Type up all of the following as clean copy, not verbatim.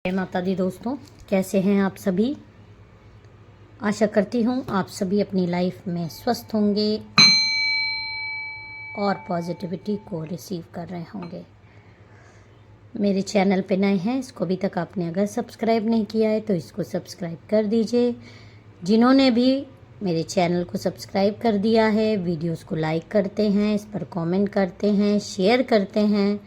जय माता दी दोस्तों, कैसे हैं आप सभी। आशा करती हूँ आप सभी अपनी लाइफ में स्वस्थ होंगे और पॉजिटिविटी को रिसीव कर रहे होंगे। मेरे चैनल पे नए हैं, इसको अभी तक आपने अगर सब्सक्राइब नहीं किया है तो इसको सब्सक्राइब कर दीजिए। जिन्होंने भी मेरे चैनल को सब्सक्राइब कर दिया है, वीडियोस को लाइक करते हैं, इस पर कमेंट करते हैं, शेयर करते हैं,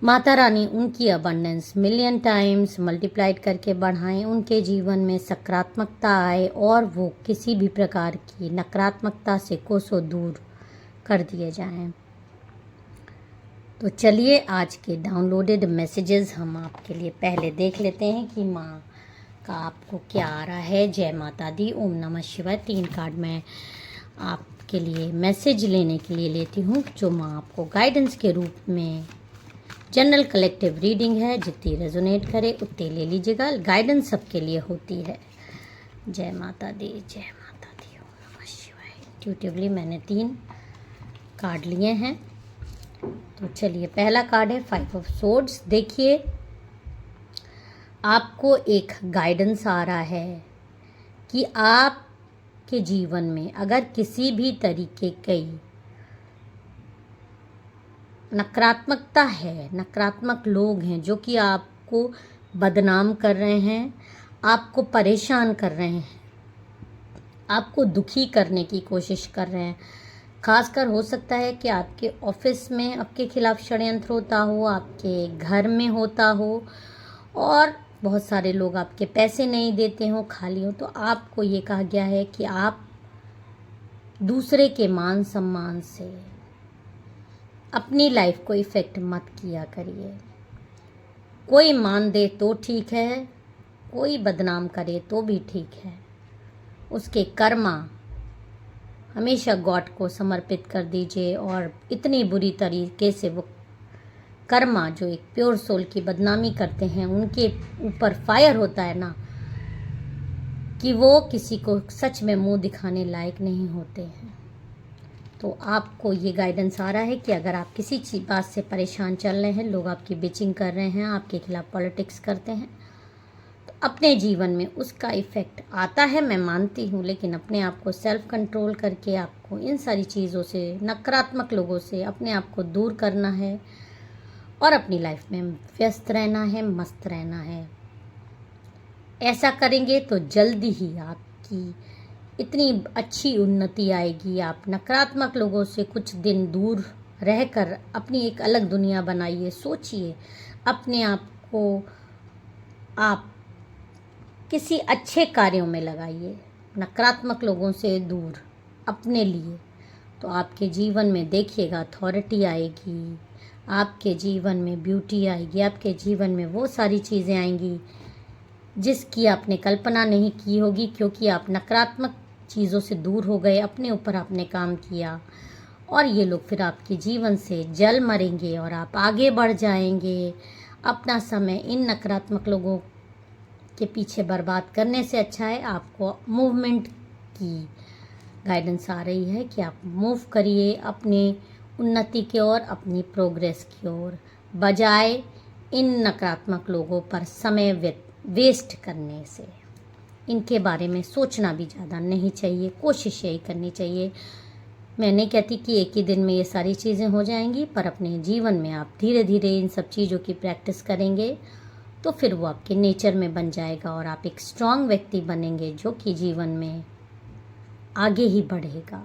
माता रानी उनकी अबंडेंस मिलियन टाइम्स मल्टीप्लाइड करके बढ़ाएं, उनके जीवन में सकारात्मकता आए और वो किसी भी प्रकार की नकारात्मकता से कोसों दूर कर दिए जाएं। तो चलिए आज के डाउनलोडेड मैसेजेस हम आपके लिए पहले देख लेते हैं कि माँ का आपको क्या आ रहा है। जय माता दी, ओम नमः शिवाय। 3 कार्ड मैं आपके लिए मैसेज लेने के लिए लेती हूँ, जो माँ आपको गाइडेंस के रूप में जनरल कलेक्टिव रीडिंग है, जितनी रेजोनेट करे उतनी ले लीजिएगा। गाइडेंस सबके लिए होती है। जय माता दी, जय माता दी, ओम नमः शिवाय। इंट्यूटिवली मैंने 3 कार्ड लिए हैं। तो चलिए, पहला कार्ड है 5 ऑफ सोर्ड्स। देखिए, आपको एक गाइडेंस आ रहा है कि आपके जीवन में अगर किसी भी तरीके की नकारात्मकता है, नकारात्मक लोग हैं जो कि आपको बदनाम कर रहे हैं, आपको परेशान कर रहे हैं, आपको दुखी करने की कोशिश कर रहे हैं। खासकर हो सकता है कि आपके ऑफिस में आपके खिलाफ षड्यंत्र होता हो, आपके घर में होता हो, और बहुत सारे लोग आपके पैसे नहीं देते हो, खाली हो। तो आपको ये कहा गया है कि आप दूसरे के मान सम्मान से अपनी लाइफ को इफ़ेक्ट मत किया करिए। कोई मान दे तो ठीक है, कोई बदनाम करे तो भी ठीक है। उसके कर्मा हमेशा गॉड को समर्पित कर दीजिए, और इतनी बुरी तरीके से वो कर्मा जो एक प्योर सोल की बदनामी करते हैं, उनके ऊपर फायर होता है ना, कि वो किसी को सच में मुंह दिखाने लायक नहीं होते हैं। तो आपको ये गाइडेंस आ रहा है कि अगर आप किसी चीज़ बात से परेशान चल रहे हैं, लोग आपकी बिचिंग कर रहे हैं, आपके खिलाफ पॉलिटिक्स करते हैं, तो अपने जीवन में उसका इफ़ेक्ट आता है, मैं मानती हूँ, लेकिन अपने आप को सेल्फ कंट्रोल करके आपको इन सारी चीज़ों से, नकारात्मक लोगों से अपने आप को दूर करना है और अपनी लाइफ में व्यस्त रहना है, मस्त रहना है। ऐसा करेंगे तो जल्दी ही आपकी इतनी अच्छी उन्नति आएगी। आप नकारात्मक लोगों से कुछ दिन दूर रहकर अपनी एक अलग दुनिया बनाइए। सोचिए, अपने आप को आप किसी अच्छे कार्यों में लगाइए, नकारात्मक लोगों से दूर अपने लिए। तो आपके जीवन में देखिएगा अथॉरिटी आएगी, आपके जीवन में ब्यूटी आएगी, आपके जीवन में वो सारी चीज़ें आएंगी जिसकी आपने कल्पना नहीं की होगी, क्योंकि आप नकारात्मक चीज़ों से दूर हो गए, अपने ऊपर आपने काम किया। और ये लोग फिर आपके जीवन से जल मरेंगे और आप आगे बढ़ जाएंगे। अपना समय इन नकारात्मक लोगों के पीछे बर्बाद करने से अच्छा है आपको मूवमेंट की गाइडेंस आ रही है कि आप मूव करिए अपनी उन्नति की ओर, अपनी प्रोग्रेस की ओर, बजाय इन नकारात्मक लोगों पर समय वेस्ट करने से। इनके बारे में सोचना भी ज़्यादा नहीं चाहिए, कोशिश यही करनी चाहिए। मैं नहीं कहती कि एक ही दिन में ये सारी चीज़ें हो जाएंगी, पर अपने जीवन में आप धीरे धीरे इन सब चीज़ों की प्रैक्टिस करेंगे तो फिर वो आपके नेचर में बन जाएगा और आप एक स्ट्रांग व्यक्ति बनेंगे जो कि जीवन में आगे ही बढ़ेगा।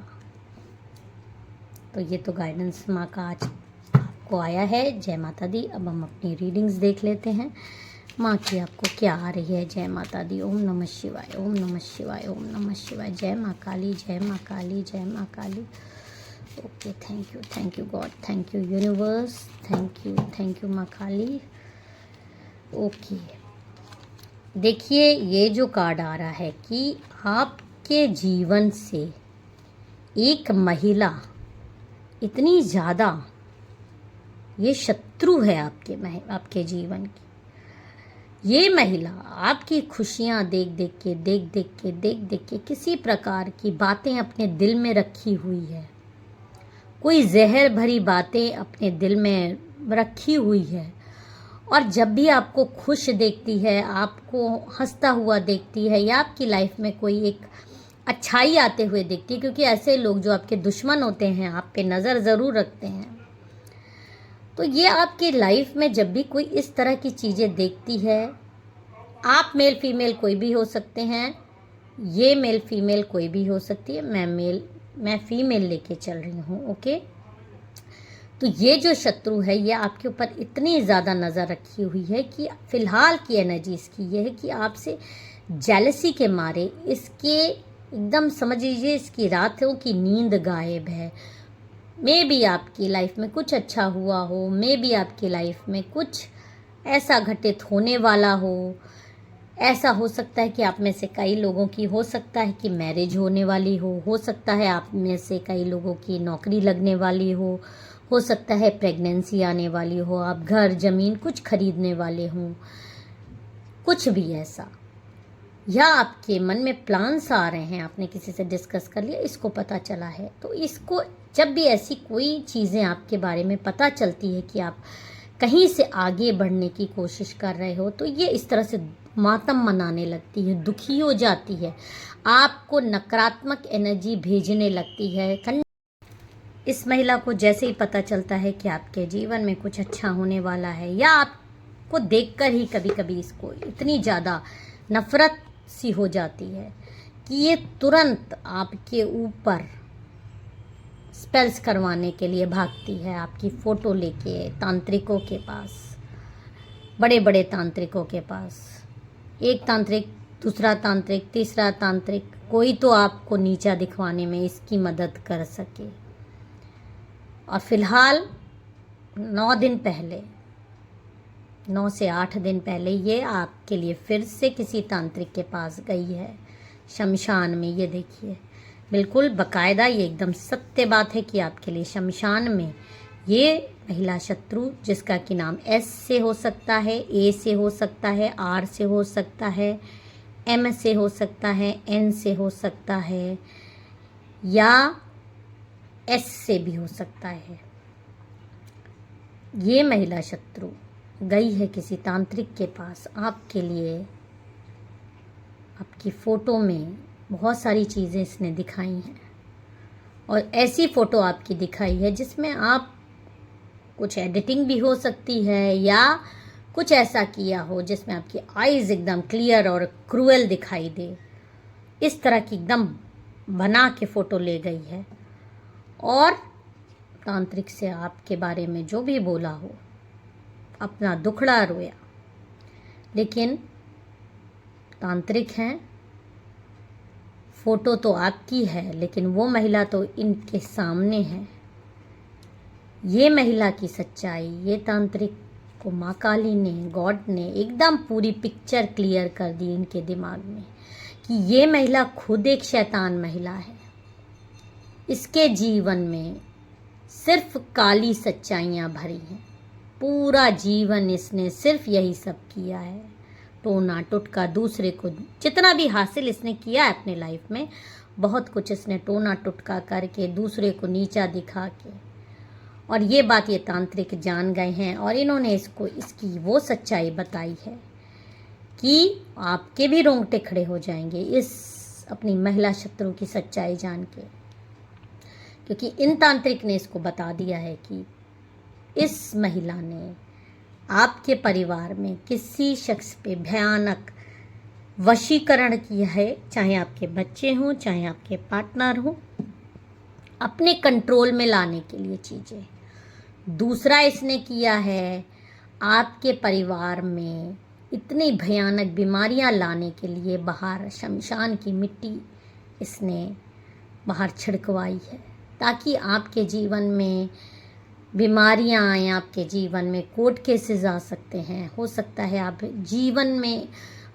तो ये तो गाइडेंस माँ का आज आपको आया है। जय माता दी। अब हम अपनी रीडिंग्स देख लेते हैं, माँ की आपको क्या आ रही है। जय माता दी, ओम नमः शिवाय, ओम नमः शिवाय, ओम नमः शिवाय। जय माँ काली, जय माँ काली, जय माँ Kali. Okay, thank you God, thank you universe, thank you माँ काली। ओके, देखिए, ये जो कार्ड आ रहा है कि आपके जीवन से एक महिला इतनी ज़्यादा ये शत्रु है आपके जीवन की। ये महिला आपकी खुशियाँ देख देख के किसी प्रकार की बातें अपने दिल में रखी हुई है, कोई जहर भरी बातें अपने दिल में रखी हुई है, और जब भी आपको खुश देखती है, आपको हंसता हुआ देखती है, या आपकी लाइफ में कोई एक अच्छाई आते हुए देखती है, क्योंकि ऐसे लोग जो आपके दुश्मन होते हैं आप पे नज़र ज़रूर रखते हैं। तो ये आपकी लाइफ में जब भी कोई इस तरह की चीज़ें देखती है, आप मेल फीमेल कोई भी हो सकते हैं, ये मेल फीमेल कोई भी हो सकती है, मैं फीमेल लेके चल रही हूँ, ओके। तो ये जो शत्रु है ये आपके ऊपर इतनी ज़्यादा नज़र रखी हुई है कि फ़िलहाल की एनर्जी इसकी ये है कि आपसे जेलसी के मारे इसके एकदम समझ लीजिए इसकी रातों की नींद गायब है। मे बी आपकी लाइफ में कुछ अच्छा हुआ हो, मे बी आपकी लाइफ में कुछ ऐसा घटित होने वाला हो। ऐसा हो सकता है कि आप में से कई लोगों की हो सकता है कि मैरिज होने वाली हो सकता है आप में से कई लोगों की नौकरी लगने वाली हो सकता है प्रेगनेंसी आने वाली हो, आप घर ज़मीन कुछ खरीदने वाले हों, कुछ भी ऐसा, या आपके मन में प्लान्स आ रहे हैं, आपने किसी से डिस्कस कर लिया, इसको पता चला है। तो इसको जब भी ऐसी कोई चीज़ें आपके बारे में पता चलती है कि आप कहीं से आगे बढ़ने की कोशिश कर रहे हो, तो ये इस तरह से मातम मनाने लगती है, दुखी हो जाती है, आपको नकारात्मक एनर्जी भेजने लगती है। इस महिला को जैसे ही पता चलता है कि आपके जीवन में कुछ अच्छा होने वाला है, या आपको देखकर ही कभी कभी इसको इतनी ज़्यादा नफरत सी हो जाती है कि ये तुरंत आपके ऊपर स्पेल्स करवाने के लिए भागती है, आपकी फ़ोटो लेके तांत्रिकों के पास, बड़े बड़े तांत्रिकों के पास, एक तांत्रिक, दूसरा तांत्रिक, तीसरा तांत्रिक, कोई तो आपको नीचा दिखवाने में इसकी मदद कर सके। और फिलहाल 9 दिन पहले, 9 से 8 दिन पहले ये आपके लिए फिर से किसी तांत्रिक के पास गई है शमशान में। ये देखिए बिल्कुल बकायदा, ये एकदम सत्य बात है कि आपके लिए शमशान में ये महिला शत्रु, जिसका कि नाम एस से हो सकता है, ए से हो सकता है, आर से हो सकता है, एम से हो सकता है, एन से हो सकता है, या एस से भी हो सकता है। ये महिला शत्रु गई है किसी तांत्रिक के पास आपके लिए। आपकी फ़ोटो में बहुत सारी चीज़ें इसने दिखाई हैं, और ऐसी फ़ोटो आपकी दिखाई है जिसमें आप कुछ एडिटिंग भी हो सकती है, या कुछ ऐसा किया हो जिसमें आपकी आईज़ एकदम क्लियर और क्रूएल दिखाई दे। इस तरह की एकदम बना के फ़ोटो ले गई है, और तांत्रिक से आपके बारे में जो भी बोला हो, अपना दुखड़ा रोया। लेकिन तांत्रिक हैं, फ़ोटो तो आपकी है, लेकिन वो महिला तो इनके सामने है। ये महिला की सच्चाई, ये तांत्रिक को माँ काली ने, गॉड ने एकदम पूरी पिक्चर क्लियर कर दी इनके दिमाग में कि ये महिला खुद एक शैतान महिला है। इसके जीवन में सिर्फ काली सच्चाइयाँ भरी हैं। पूरा जीवन इसने सिर्फ यही सब किया है, टोना टुटका, दूसरे को जितना भी हासिल इसने किया है अपने लाइफ में, बहुत कुछ इसने टोना टुटका करके दूसरे को नीचा दिखा के, और ये बात ये तांत्रिक जान गए हैं, और इन्होंने इसको इसकी वो सच्चाई बताई है कि आपके भी रोंगटे खड़े हो जाएंगे इस अपनी महिला शत्रु की सच्चाई जान के, क्योंकि इन तांत्रिक ने इसको बता दिया है कि इस महिला ने आपके परिवार में किसी शख्स पे भयानक वशीकरण किया है, चाहे आपके बच्चे हों, चाहे आपके पार्टनर हों, अपने कंट्रोल में लाने के लिए चीज़ें। दूसरा इसने किया है आपके परिवार में इतनी भयानक बीमारियां लाने के लिए बाहर शमशान की मिट्टी इसने बाहर छिड़कवाई है, ताकि आपके जीवन में बीमारियां आएँ, आपके जीवन में कोर्ट केसेस आ सकते हैं। हो सकता है आप जीवन में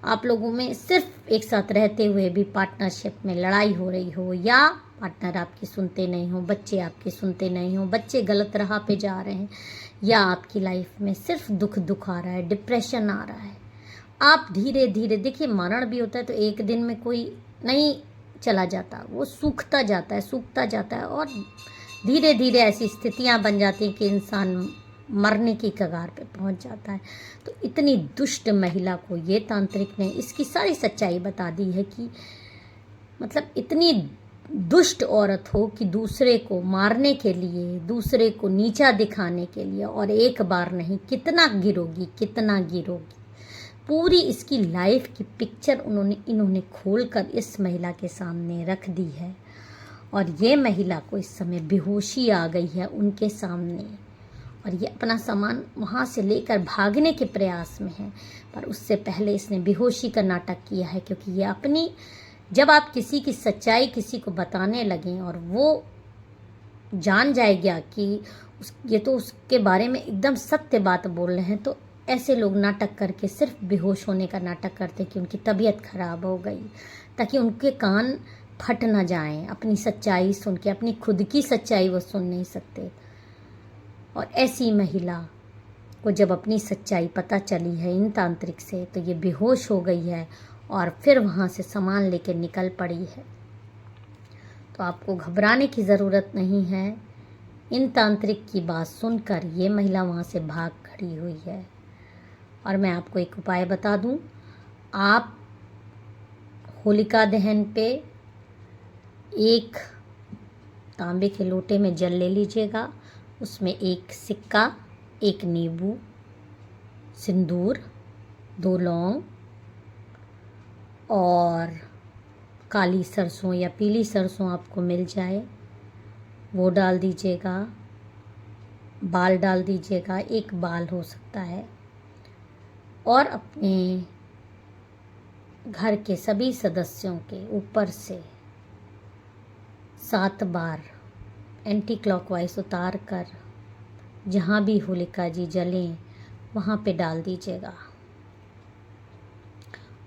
आप लोगों में सिर्फ एक साथ रहते हुए भी पार्टनरशिप में लड़ाई हो रही हो, या पार्टनर आपकी सुनते नहीं हो, बच्चे आपके सुनते नहीं हो, बच्चे गलत राह पे जा रहे हैं, या आपकी लाइफ में सिर्फ दुख आ रहा है, डिप्रेशन आ रहा है। आप धीरे धीरे देखिए, मरण भी होता है तो एक दिन में कोई नहीं चला जाता, वो सूखता जाता है, और धीरे धीरे ऐसी स्थितियां बन जाती हैं कि इंसान मरने की कगार पे पहुंच जाता है। तो इतनी दुष्ट महिला को ये तांत्रिक ने इसकी सारी सच्चाई बता दी है कि मतलब इतनी दुष्ट औरत हो कि दूसरे को मारने के लिए, दूसरे को नीचा दिखाने के लिए, और एक बार नहीं कितना गिरोगी, कितना गिरोगी। पूरी इसकी लाइफ की पिक्चर इन्होंने खोलकर इस महिला के सामने रख दी है। और ये महिला को इस समय बेहोशी आ गई है उनके सामने, और ये अपना सामान वहाँ से लेकर भागने के प्रयास में है। पर उससे पहले इसने बेहोशी का नाटक किया है, क्योंकि ये अपनी, जब आप किसी की सच्चाई किसी को बताने लगें और वो जान जाएगा कि ये तो उसके बारे में एकदम सत्य बात बोल रहे हैं, तो ऐसे लोग नाटक करके सिर्फ बेहोश होने का नाटक करते कि उनकी तबीयत खराब हो गई, ताकि उनके कान फट ना जाएं अपनी सच्चाई सुन के। अपनी खुद की सच्चाई वो सुन नहीं सकते। और ऐसी महिला को जब अपनी सच्चाई पता चली है इन तांत्रिक से, तो ये बेहोश हो गई है और फिर वहाँ से सामान लेके निकल पड़ी है। तो आपको घबराने की ज़रूरत नहीं है। इन तांत्रिक की बात सुनकर ये महिला वहाँ से भाग खड़ी हुई है। और मैं आपको एक उपाय बता दूं, आप होलिका दहन पे एक तांबे के लोटे में जल ले लीजिएगा, उसमें एक सिक्का, एक नींबू, सिंदूर, 2 लौंग और काली सरसों या पीली सरसों आपको मिल जाए वो डाल दीजिएगा। बाल डाल दीजिएगा, 1 बाल हो सकता है। और अपने घर के सभी सदस्यों के ऊपर से 7 बार एंटी क्लॉकवाइज उतार कर जहाँ भी होलिका जी जलें वहाँ पे डाल दीजिएगा।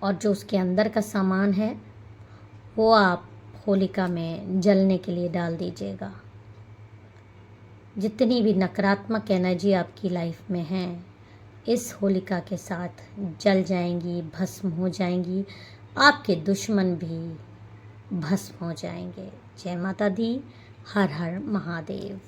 और जो उसके अंदर का सामान है वो आप होलिका में जलने के लिए डाल दीजिएगा। जितनी भी नकारात्मक एनर्जी आपकी लाइफ में है, इस होलिका के साथ जल जाएंगी, भस्म हो जाएंगी। आपके दुश्मन भी भस्म हो जाएंगे। जय माता दी। हर हर महादेव।